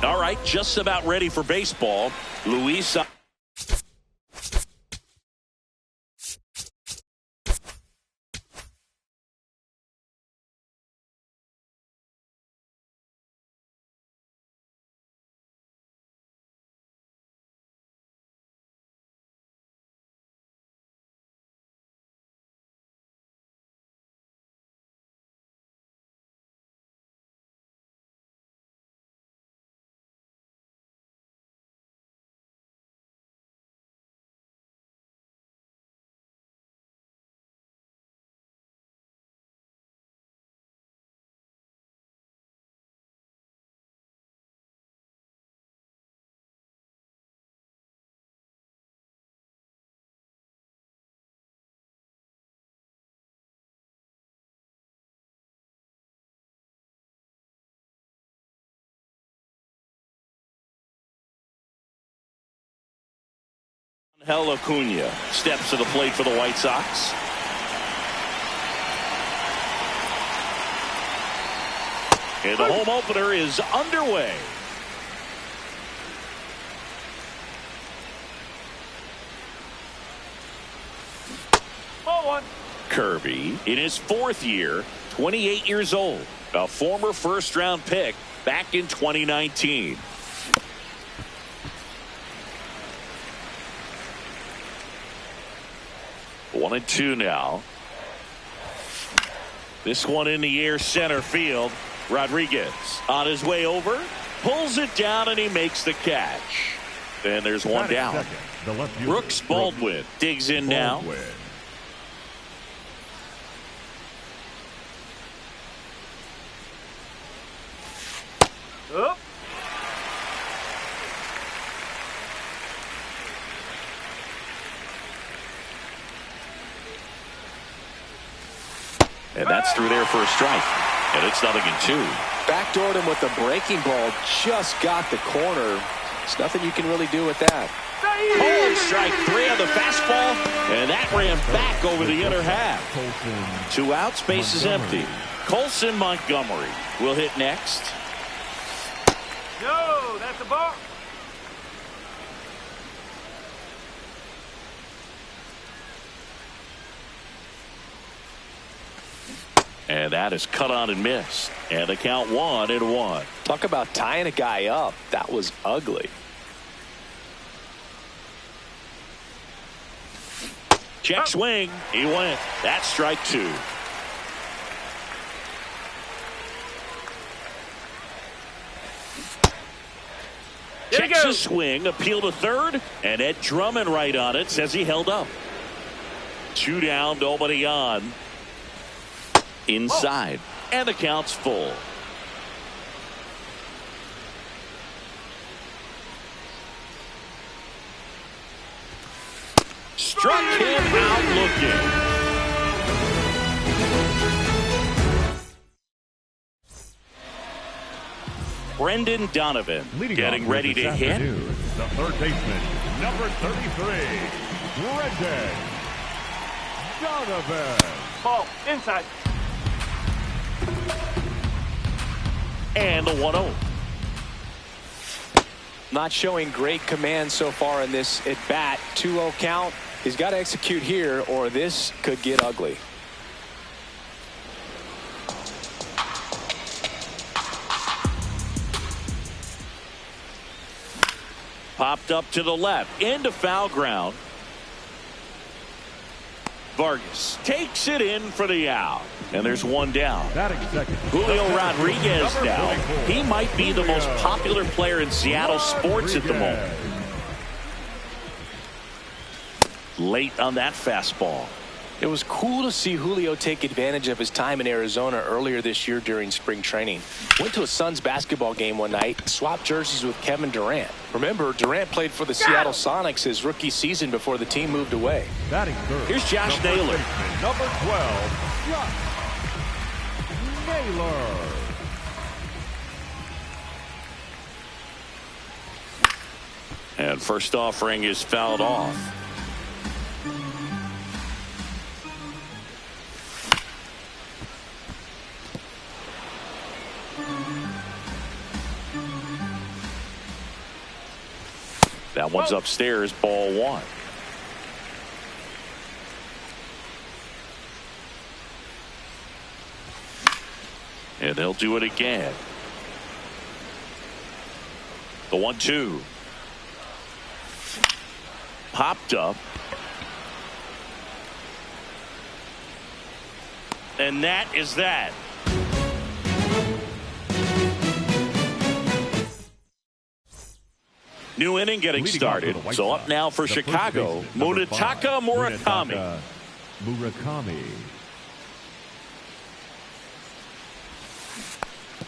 All right, just about ready for baseball. Luis. Acuna steps to the plate for the White Sox. And the home opener is underway. Ball one. Kirby, in his fourth year, 28 years old, a former first-round pick back in 2019. One and two now. This one in the air, center field. Rodriguez on his way over, pulls it down, and he makes the catch. And there's one down. Brooks Baldwin digs in now. Up. And that's through there for a strike. And it's 0-2. Backdoored him with the breaking ball. Just got the corner. There's nothing you can really do with that. Cold strike 3 on the fastball. And that ran back over the inner half. 2 outs, base is empty. Colson Montgomery will hit next. No, that's a ball. And that is cut on and missed. And the count 1-1. Talk about tying a guy up. That was ugly. Check swing. He went. That's strike 2. Checks his swing. Appeal to third. And Ed Drummond right on it. Says he held up. 2 down. Nobody on. Inside. And the count's full. Struck him out looking. Brendan Donovan getting ready to hit. The third baseman, number 33, Brendan Donovan. Ball inside. And the 1-0. Not showing great command so far in this at bat. 2-0 count. He's got to execute here or this could get ugly. Popped up to the left into foul ground. Vargas takes it in for the out. And there's one down. Julio Rodriguez now. He might be the most popular player in Seattle sports at the moment. Late on that fastball. It was cool to see Julio take advantage of his time in Arizona earlier this year during spring training. Went to a Suns basketball game one night, swapped jerseys with Kevin Durant. Remember, Durant played for the Seattle Sonics his rookie season before the team moved away. Here's Josh Naylor. Number 12, Josh Naylor. And first offering is fouled off. That one's upstairs, ball one. And they'll do it again. The 1-2. Popped up. And that is that. New inning getting started. So up now for Chicago, Munetaka Murakami.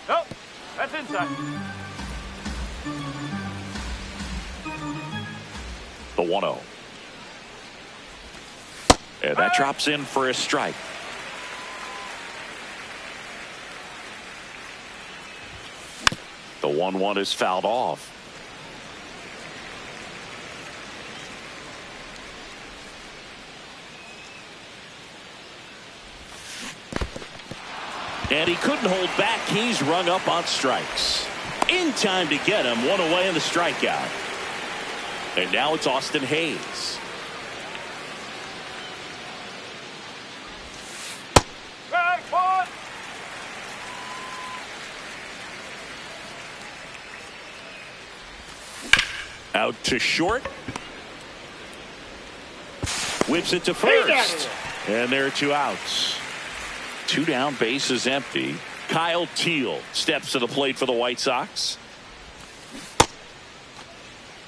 Oh, that's inside. The 1-0. And that drops in for a strike. The 1-1 is fouled off. And he couldn't hold back. He's rung up on strikes. In time to get him. One away in the strikeout. And now it's Austin Hayes. Out to short. Whips it to first. And there are two outs. Two down, bases empty. Kyle Teal steps to the plate for the White Sox.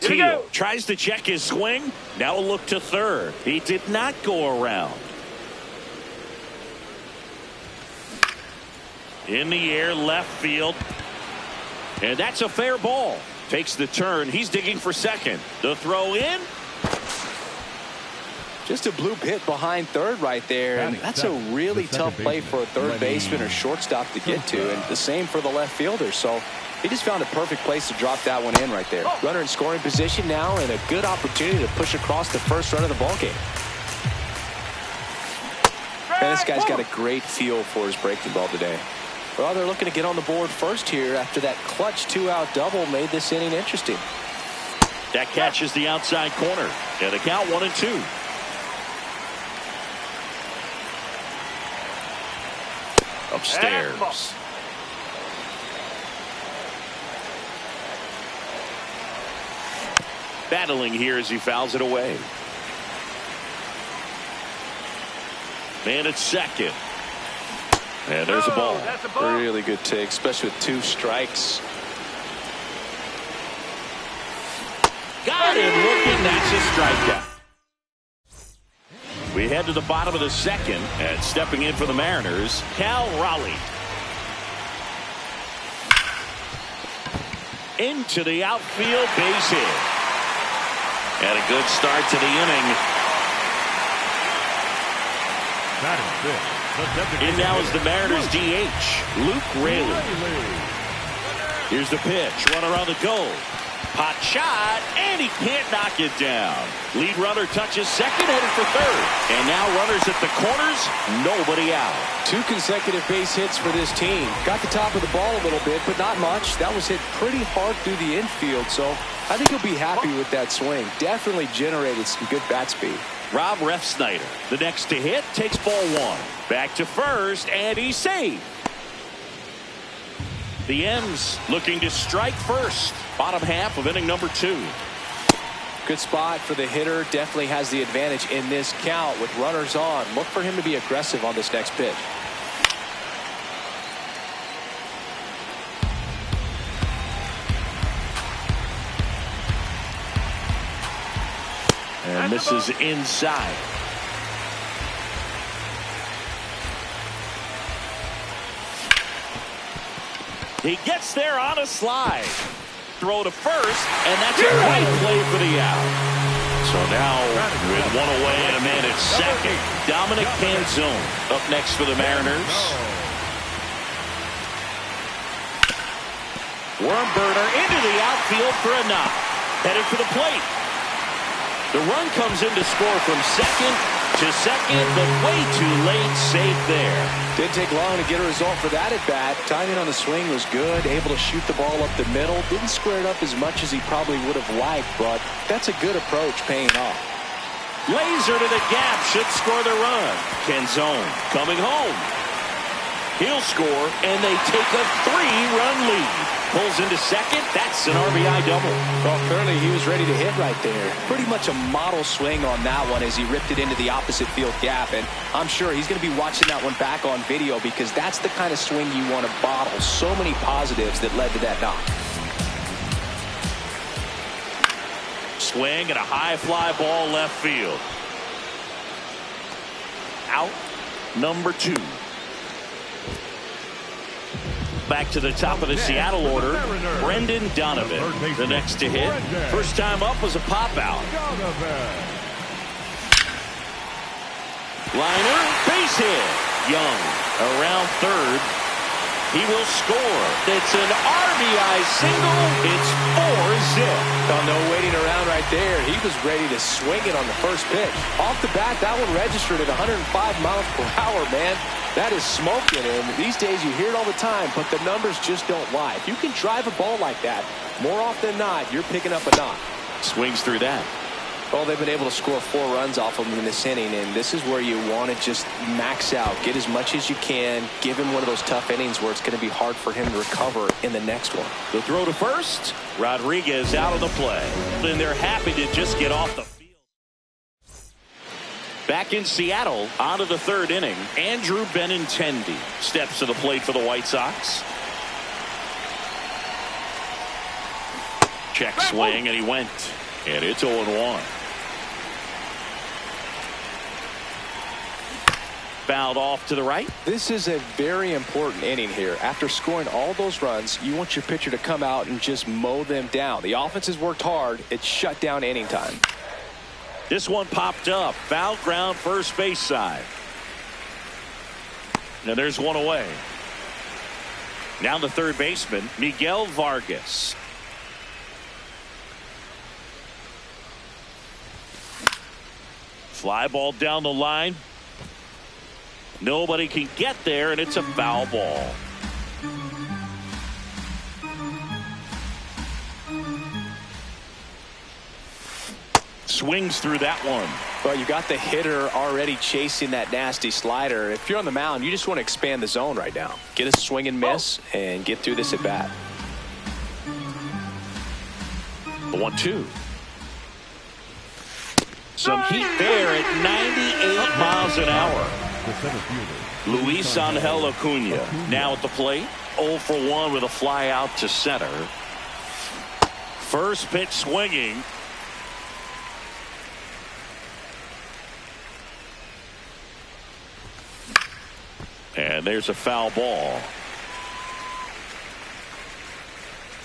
Teal tries to check his swing. Now a look to third. He did not go around. In the air, left field. And that's a fair ball. Takes the turn. He's digging for second. The throw in. Just a bloop hit behind third right there, and that's a really tough play for a third baseman or shortstop to get to, and the same for the left fielder. So he just found a perfect place to drop that one in right there. Runner in scoring position now, and a good opportunity to push across the first run of the ball game. And this guy's got a great feel for his breaking ball today. Well, they're looking to get on the board first here after that clutch two-out double made this inning interesting. That catches the outside corner, and the count 1-2. Upstairs. Battling here as he fouls it away. Man at second. And there's a ball. Really good take, especially with two strikes. Got him looking. That's a strikeout. We head to the bottom of the second, and stepping in for the Mariners, Cal Raleigh. Into the outfield, base hit. And a good start to the inning. In now is the Mariners DH, Luke Raley. Here's the pitch, runner on the go. Pot shot, and he can't knock it down. Lead runner touches second, headed for third. And now runners at the corners, nobody out. 2 consecutive base hits for this team. Got the top of the ball a little bit, but not much. That was hit pretty hard through the infield, so I think he'll be happy with that swing. Definitely generated some good bat speed. Rob Refsnyder, the next to hit, takes ball 1. Back to first, and he's safe. The M's looking to strike first. Bottom half of inning number 2. Good spot for the hitter. Definitely has the advantage in this count with runners on. Look for him to be aggressive on this next pitch. And misses inside. He gets there on a slide. Throw to first, and that's a right play for the out. So now, with 1 away and a man at second, Dominic Canzone up next for the Mariners. Worm burner into the outfield for a knock. Headed for the plate. The run comes in to score from second to second, but way too late. Safe there. Didn't take long to get a result for that at bat. Timing on the swing was good. Able to shoot the ball up the middle. Didn't square it up as much as he probably would have liked, but that's a good approach paying off. Laser to the gap should score the run. Canzone coming home. He'll score, and they take a 3-run lead. Pulls into second. That's an RBI double. Well, clearly he was ready to hit right there. Pretty much a model swing on that one as he ripped it into the opposite field gap. And I'm sure he's going to be watching that one back on video because that's the kind of swing you want to bottle. So many positives that led to that knock. Swing and a high fly ball left field. Out number 2. Back to the top of the Seattle order, Brendan Donovan, the next to hit. First time up was a pop out. Liner, base hit. Young around third. He will score. It's an RBI single. It's 4-zip. Oh, no waiting around right there. He was ready to swing it on the first pitch. Off the bat, that one registered at 105 miles per hour, man. That is smoking, and these days you hear it all the time, but the numbers just don't lie. If you can drive a ball like that, more often than not, you're picking up a knock. Swings through that. Well, they've been able to score 4 runs off of him in this inning, and this is where you want to just max out. Get as much as you can. Give him one of those tough innings where it's going to be hard for him to recover in the next one. The throw to first. Rodriguez out of the play. And they're happy to just get off the field. Back in Seattle, on to the 3rd inning. Andrew Benintendi steps to the plate for the White Sox. Check swing, and he went. And it's 0-1. Fouled off to the right. This is a very important inning here. After scoring all those runs, you want your pitcher to come out and just mow them down. The offense has worked hard. It's shut down inning time. This one popped up. Foul ground first base side. Now there's 1 away. Now the third baseman, Miguel Vargas. Fly ball down the line. Nobody can get there, and it's a foul ball. Swings through that one. Well, you got the hitter already chasing that nasty slider. If you're on the mound, you just want to expand the zone right now. Get a swing and miss and get through this at bat. The 1-2. Some heat there at 98 miles an hour. Luis Angel Acuna now at the plate. 0 for 1 with a fly out to center. First pitch swinging. And there's a foul ball.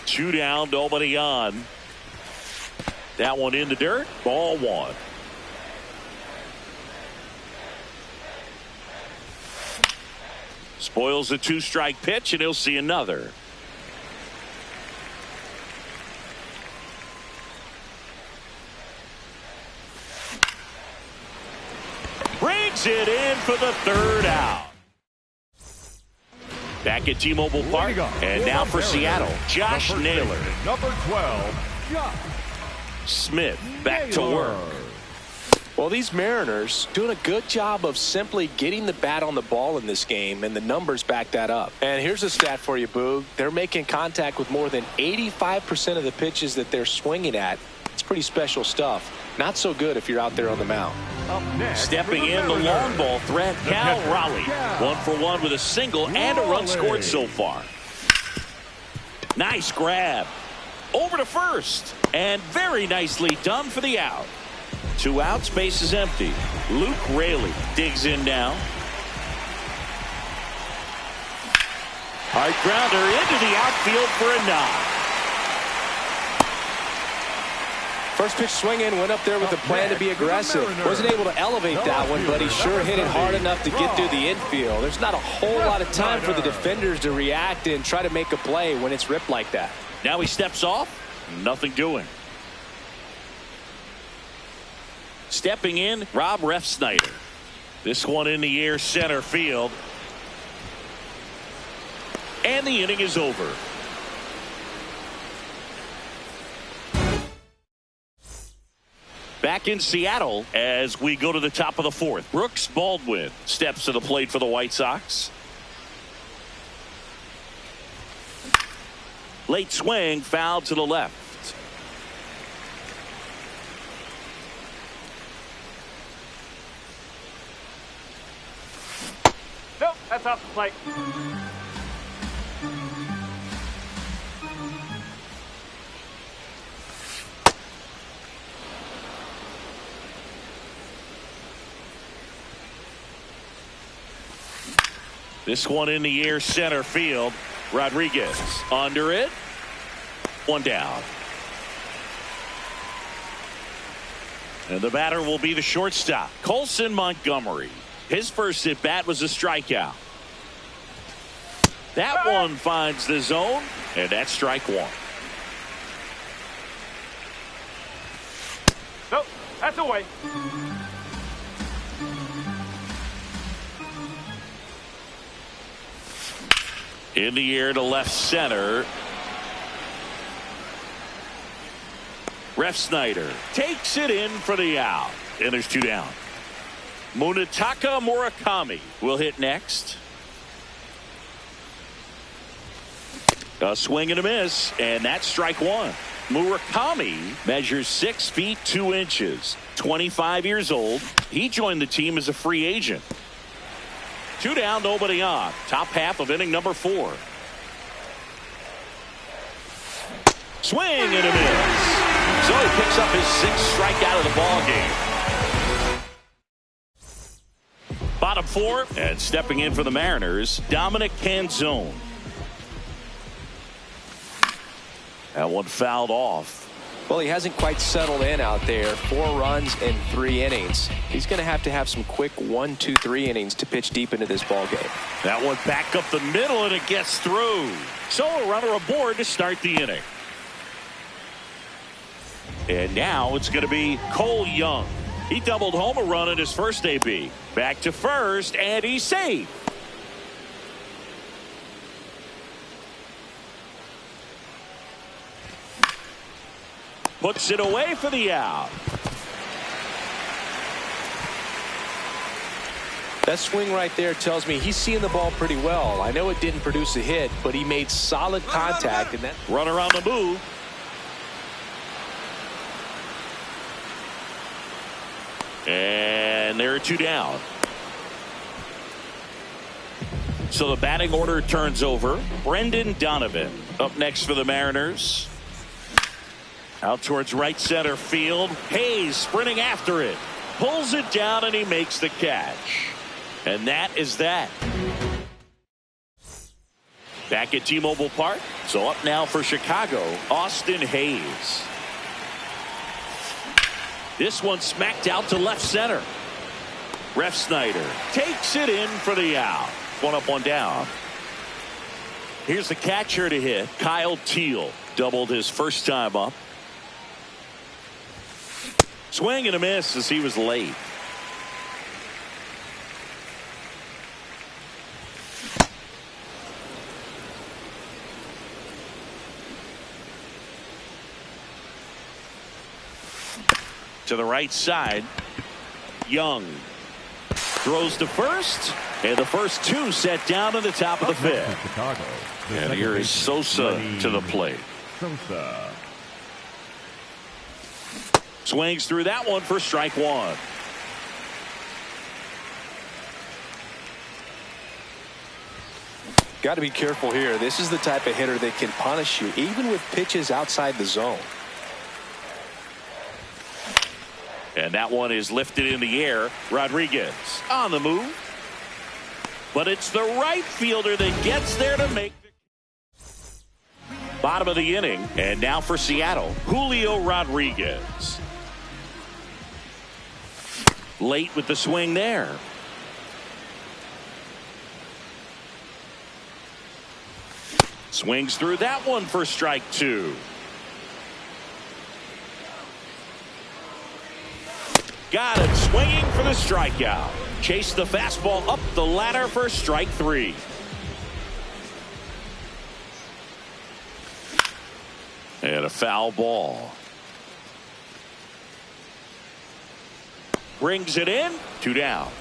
2 down, nobody on. That one in the dirt. Ball 1. Spoils the 2-strike pitch, and he'll see another. digs it in for the third out. Back at T-Mobile Park, and now for Seattle, Josh Naylor. Number 12, Josh Smith back to work. Well, these Mariners doing a good job of simply getting the bat on the ball in this game, and the numbers back that up. And here's a stat for you, Boog. They're making contact with more than 85% of the pitches that they're swinging at. It's pretty special stuff. Not so good if you're out there on the mound. Stepping in, the long ball threat, Cal Raleigh. 1 for 1 with a single and a run scored so far. Nice grab. Over to first. And very nicely done for the out. 2 outs, base is empty. Luke Raley digs in now. Hard grounder into the outfield for a knock. First pitch swinging, went up there with a plan to be aggressive. Wasn't able to elevate that one, but he sure hit it hard enough to get through the infield. There's not a whole lot of time for the defenders to react and try to make a play when it's ripped like that. Now he steps off. Nothing doing. Stepping in, Rob Refsnyder. This one in the air, center field. And the inning is over. Back in Seattle as we go to the top of the 4th. Brooks Baldwin steps to the plate for the White Sox. Late swing, foul to the left. Nope, that's off the plate. This one in the air, center field. Rodriguez under it. 1 down. And the batter will be the shortstop, Colson Montgomery. His first at bat was a strikeout. That one finds the zone, and that's strike 1. Nope, that's away. In the air to left center. Refsnyder takes it in for the out. And there's 2 down. Munetaka Murakami will hit next. A swing and a miss, and that's strike 1. Murakami measures 6 feet 2 inches. 25 years old. He joined the team as a free agent. 2 down, nobody on. Top half of inning number 4. Swing and a miss. So he picks up his 6th strikeout of the ball game. Bottom 4, and stepping in for the Mariners, Dominic Canzone. That one fouled off. Well, he hasn't quite settled in out there. 4 runs in 3 innings. He's going to have some quick 1, 2, 3 innings to pitch deep into this ball game. That one back up the middle, and it gets through. So a runner aboard to start the inning. And now it's going to be Cole Young. He doubled home a run in his first AB. Back to first, and he's safe. Puts it away for the out. That swing right there tells me he's seeing the ball pretty well. I know it didn't produce a hit, but he made solid contact. And that runner on the move. And there are 2 down. So the batting order turns over. Brendan Donovan up next for the Mariners. Out towards right center field. Hayes sprinting after it. Pulls it down, and he makes the catch. And that is that. Back at T-Mobile Park. So up now for Chicago, Austin Hayes. This one smacked out to left center. Refsnyder takes it in for the out. 1 up, 1 down. Here's the catcher to hit. Kyle Teal doubled his first time up. Swing and a miss as he was late. to the right side. Young throws to first, and the first two set down in the top of the fifth. Chicago, and here is Sosa to the plate. Sosa. Swings through that one for strike one. Got to be careful here. This is the type of hitter that can punish you even with pitches outside the zone. And that one is lifted in the air. Rodriguez on the move. But it's the right fielder that gets there to make the bottom of the inning. And now for Seattle, Julio Rodriguez. Late with the swing there. Swings through that one for strike two. Got it, swinging for the strikeout. Chase the fastball up the ladder for strike three. And a foul ball. Brings it in. Two down.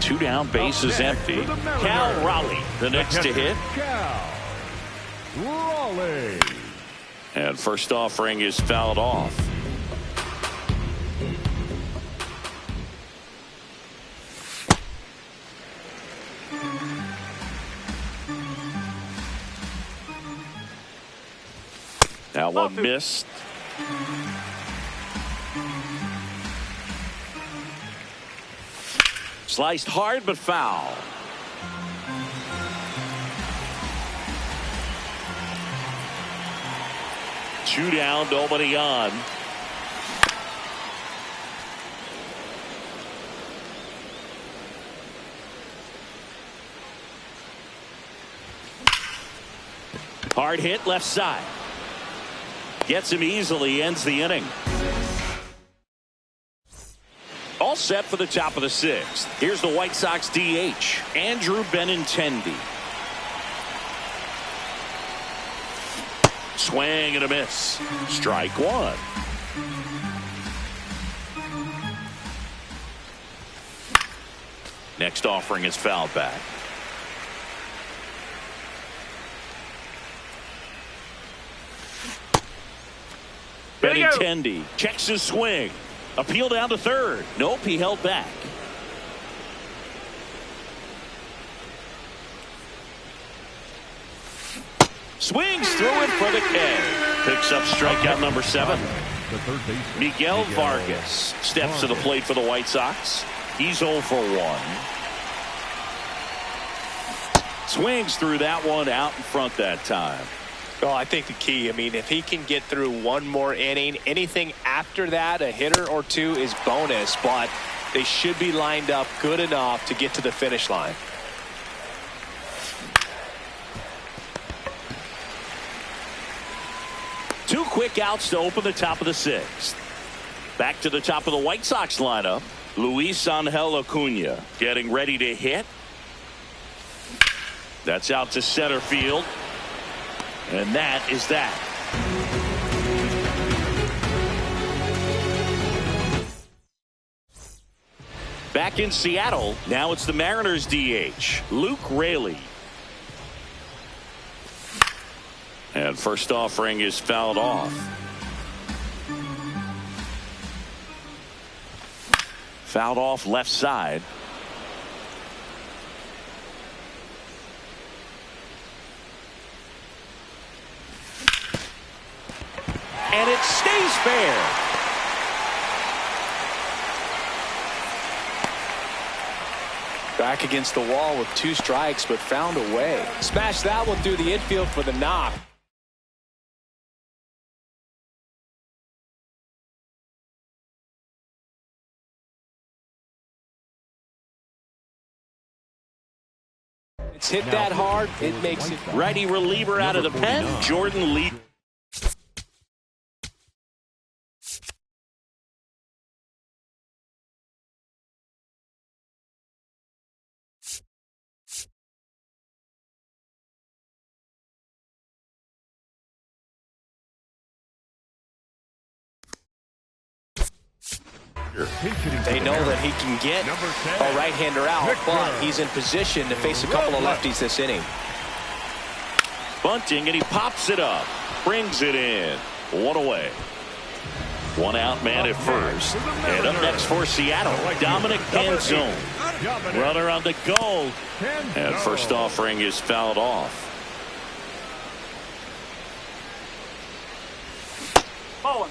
Two down, base is empty. Cal Raleigh, the next to hit. Cal Raleigh. And first offering is fouled off. That one missed. Sliced hard but foul. Two down, nobody on. Hard hit left side. Gets him easily, ends the inning. All set for the top of the sixth. Here's the White Sox DH, Andrew Benintendi. Swing and a miss. Strike one. Next offering is fouled back. Benintendi checks his swing. Appeal down to third. Nope, he held back. Swings through it for the K. Picks up strikeout number 7. Miguel Vargas steps to the plate for the White Sox. He's 0 for 1. Swings through that one out in front that time. Well, I think the key, I mean, if he can get through one more inning, anything after that, a hitter or two is bonus, but they should be lined up good enough to get to the finish line. Two quick outs to open the top of the sixth. Back to the top of the White Sox lineup. Luis Angel Acuna getting ready to hit. That's out to center field. And that is that. Back in Seattle, now it's the Mariners DH, Luke Raley. And first offering is fouled off. Fouled off left side. And it stays fair. Back against the wall with 2 strikes, but found a way. Smashed that one through the infield for the knock. It's hit that hard, it makes it. Righty reliever out of the pen, Jordan Lee. They know that he can get a right-hander out, but he's in position to face a couple of lefties this inning. Bunting, and he pops it up. Brings it in. One away. One out man at first. And up next for Seattle, Dominic Canzone. Runner on the go. And first offering is fouled off. Bowling.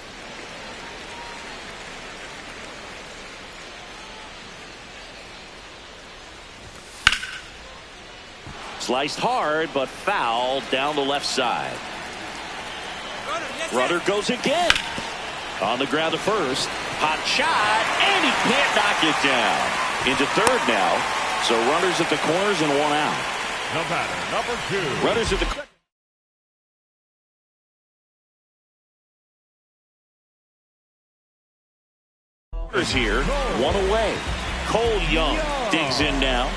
Sliced hard, but foul down the left side. Runner goes again. On the ground to first. Hot shot, and he can't knock it down. Into third now. So runners at the corners and one out. The batter, number 2. Runners at the corners here. One away. Cole Young digs in now.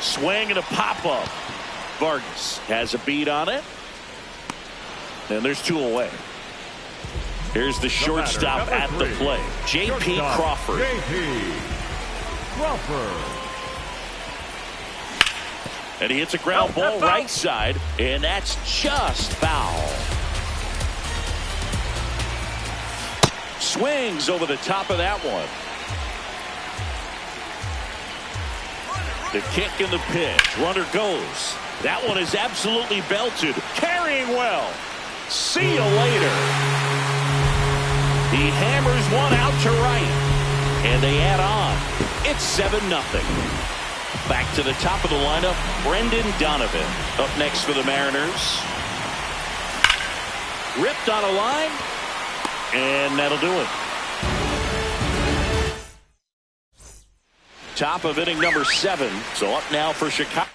Swing and a pop-up. Vargas has a beat on it. And there's 2 away. Here's the shortstop at the plate. J.P. Crawford. And he hits a ground ball right side, and that's just foul. Swings over the top of that one. The kick and the pitch. Runner goes. That one is absolutely belted. Carrying well. See you later. He hammers one out to right. And they add on. It's 7-0. Back to the top of the lineup, Brendan Donovan. Up next for the Mariners. Ripped on a line. And that'll do it. Top of inning number 7. So up now for Chicago.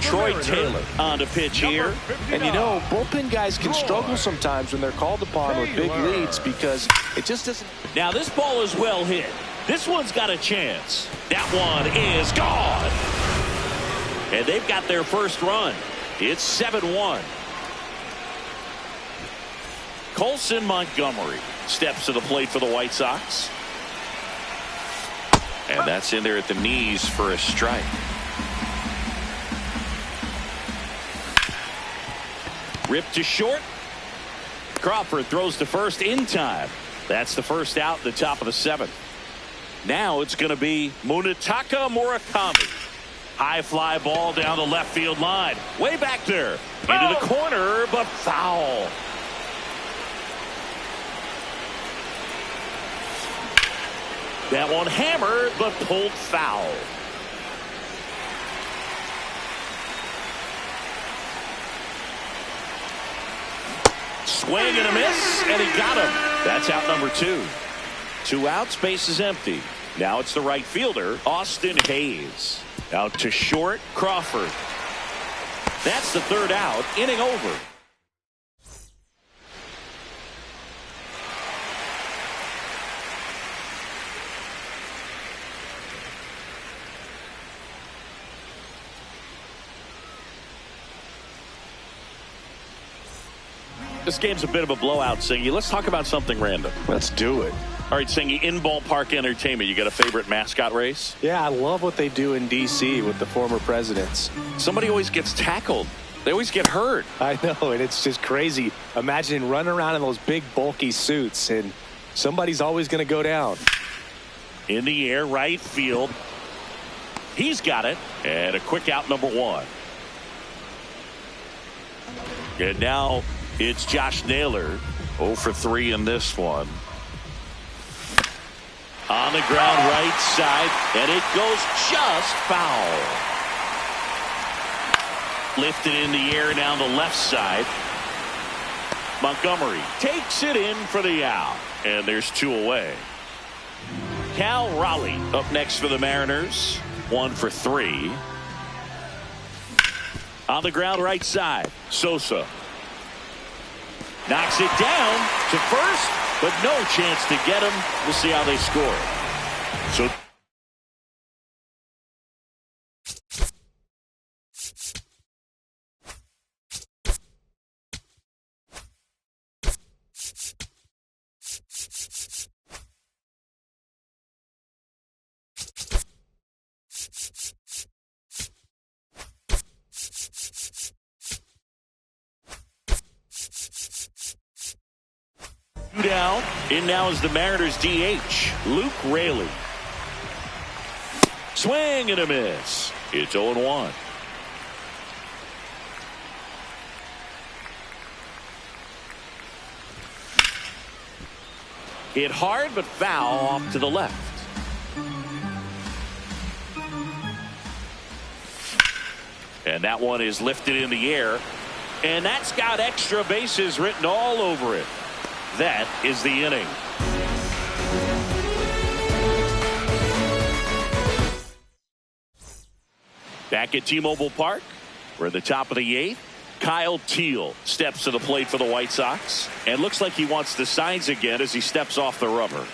Troy Taylor on to pitch here. And you know, bullpen guys can struggle sometimes when they're called upon with big leads because it just doesn't. Now this ball is well hit. This one's got a chance. That one is gone. And they've got their first run. It's 7-1. Colson Montgomery steps to the plate for the White Sox. And that's in there at the knees for a strike. Ripped to short. Crawford throws to first in time. That's the first out at the top of the 7th. Now it's going to be Munetaka Murakami. High fly ball down the left field line. Way back there. Into the corner, but foul. That one hammered, but pulled foul. Swing and a miss, and he got him. That's out number 2. 2 outs, base is empty. Now it's the right fielder, Austin Hayes. Out to short, Crawford. That's the 3rd out, inning over. This game's a bit of a blowout, Singy. Let's talk about something random. Let's do it. All right, Singy, in ballpark entertainment, you got a favorite mascot race? Yeah, I love what they do in D.C. with the former presidents. Somebody always gets tackled. They always get hurt. I know, and it's just crazy. Imagine running around in those big, bulky suits, and somebody's always going to go down. In the air, right field. He's got it. And a quick out, number 1. And now it's Josh Naylor, 0 for 3 in this one. On the ground right side, and it goes just foul. Lifted in the air down the left side. Montgomery takes it in for the out, and there's 2 away. Cal Raleigh up next for the Mariners, 1 for 3. On the ground right side, Sosa. Knocks it down to first, but no chance to get him. We'll see how they score. So down. In now is the Mariners DH, Luke Raley. Swing and a miss. It's 0-1. Hit hard but foul off to the left. And that one is lifted in the air. And that's got extra bases written all over it. That is the inning. Back at T-Mobile Park, we're at the top of the 8th. Kyle Teal steps to the plate for the White Sox and looks like he wants the signs again as he steps off the rubber.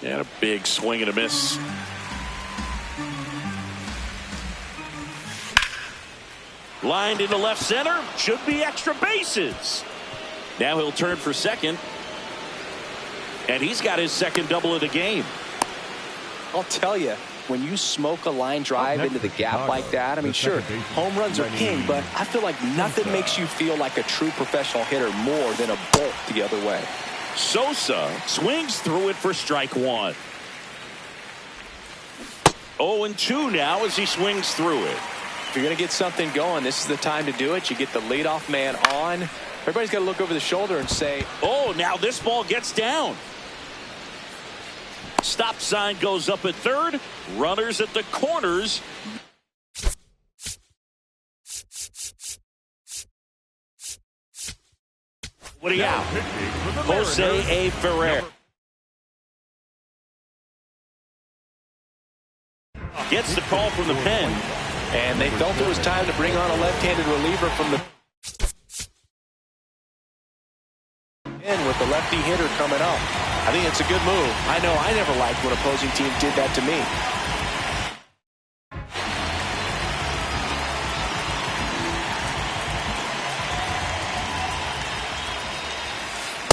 And a big swing and a miss. Lined into left center. Should be extra bases. Now he'll turn for second. And he's got his second double of the game. I'll tell you, when you smoke a line drive into the gap like that, I mean, sure, home runs are king, but I feel like nothing makes you feel like a true professional hitter more than a bolt the other way. Sosa swings through it for strike one. 0-2 now as he swings through it. If you're going to get something going, this is the time to do it. You get the leadoff man on. Everybody's got to look over the shoulder and say, oh, now this ball gets down. Stop sign goes up at third. Runners at the corners. What do you out? Jose A. Ferrer. Gets the call from the pen. And they felt it was time to bring on a left-handed reliever from the in with the lefty hitter coming up. I think it's a good move. I know I never liked when opposing teams did that to me.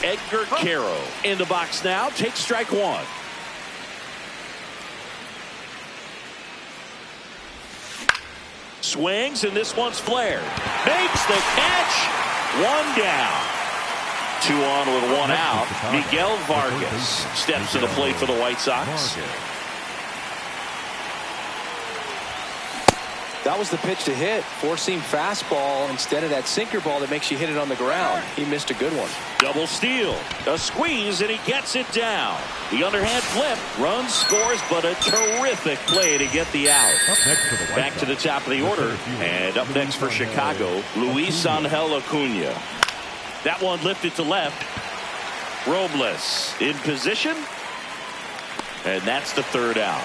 Edgar Caro in the box now. Takes strike one. Swings, and this one's flared. Makes the catch. One down. 2 on with 1 out. Miguel Vargas steps to the plate for the White Sox. That was the pitch to hit. Four-seam fastball instead of that sinker ball that makes you hit it on the ground. He missed a good one. Double steal. A squeeze, and he gets it down. The underhand flip. Run scores, but a terrific play to get the out. Back to the top of the order. And up next for Chicago, Luis Angel Acuna. That one lifted to left. Robles in position. And that's the third out.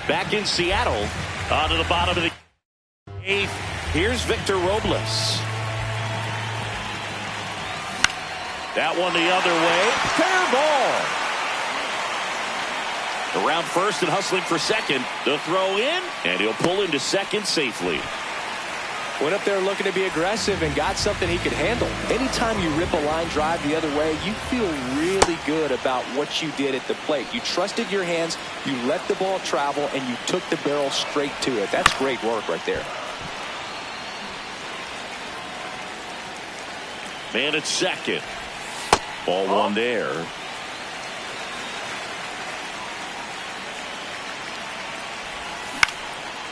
Back in Seattle. On to the bottom of the 8th. Here's Victor Robles. That one the other way. Fair ball. Around first and hustling for second. The throw in. And he'll pull into second safely. Went up there looking to be aggressive and got something he could handle. Anytime you rip a line drive the other way, you feel really good about what you did at the plate. You trusted your hands, you let the ball travel, and you took the barrel straight to it. That's great work right there. Man at second. Ball one there.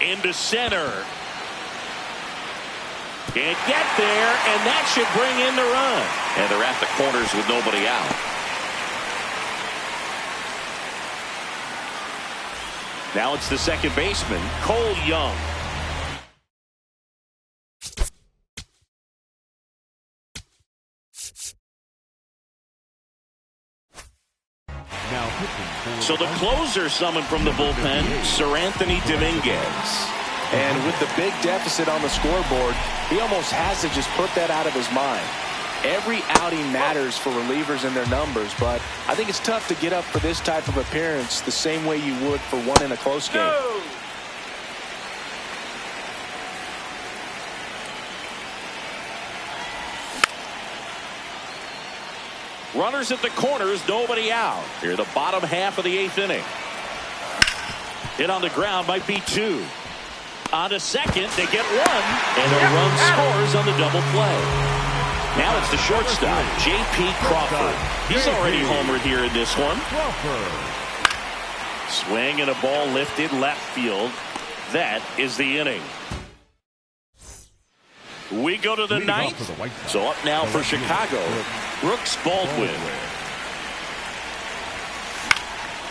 Into center. Can't get there, and that should bring in the run. And they're at the corners with nobody out. Now it's the second baseman, Cole Young. So the closer summoned from the bullpen, Sir Anthony Dominguez. And with the big deficit on the scoreboard, he almost has to just put that out of his mind. Every outing matters for relievers and their numbers, but I think it's tough to get up for this type of appearance the same way you would for one in a close game. Runners at the corners, nobody out. Here the bottom half of the 8th inning. Hit on the ground might be 2. On to second, they get one, and a run scores on the double play. Now it's the shortstop, J.P. Crawford. He's already homered here in this one. Swing and a ball lifted left field. That is the inning. We go to the ninth. So up now for Chicago, Brooks Baldwin.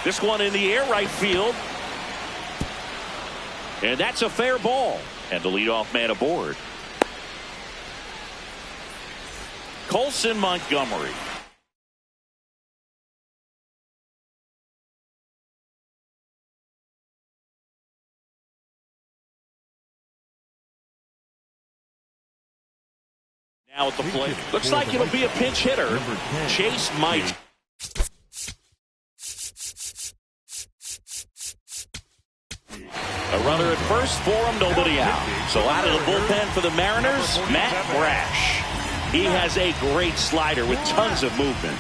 This one in the air right field. And that's a fair ball. And the leadoff man aboard. Colson Montgomery. Now at the plate. Looks like it'll be a pinch hitter. Chase Might. A runner at first for him, nobody out. So out of the bullpen for the Mariners, Matt Brash. He has a great slider with tons of movement.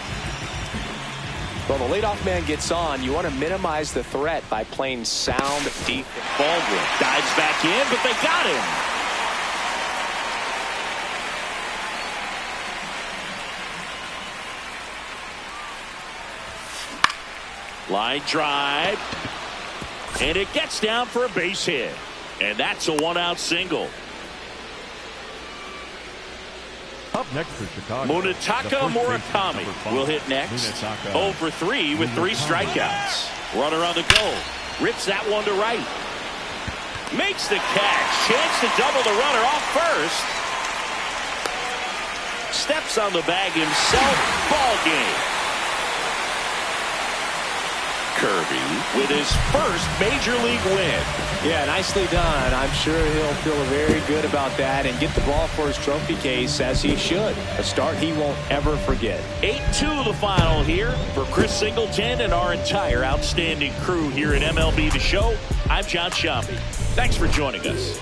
Well, the leadoff man gets on. You want to minimize the threat by playing sound deep. Baldwin dives back in, but they got him. Line drive. And it gets down for a base hit. And that's a one-out single. Up next for Chicago, Munetaka Murakami will hit next. 0 for 3 with 3 strikeouts. Runner on the go. Rips that one to right. Makes the catch. Chance to double the runner off first. Steps on the bag himself. Ball game. Kirby with his first major league win. Yeah, nicely done. I'm sure he'll feel very good about that and get the ball for his trophy case, as he should. A start he won't ever forget. 8-2 the final here for Chris Singleton and our entire outstanding crew here at MLB The Show. I'm John Shambi. Thanks for joining us.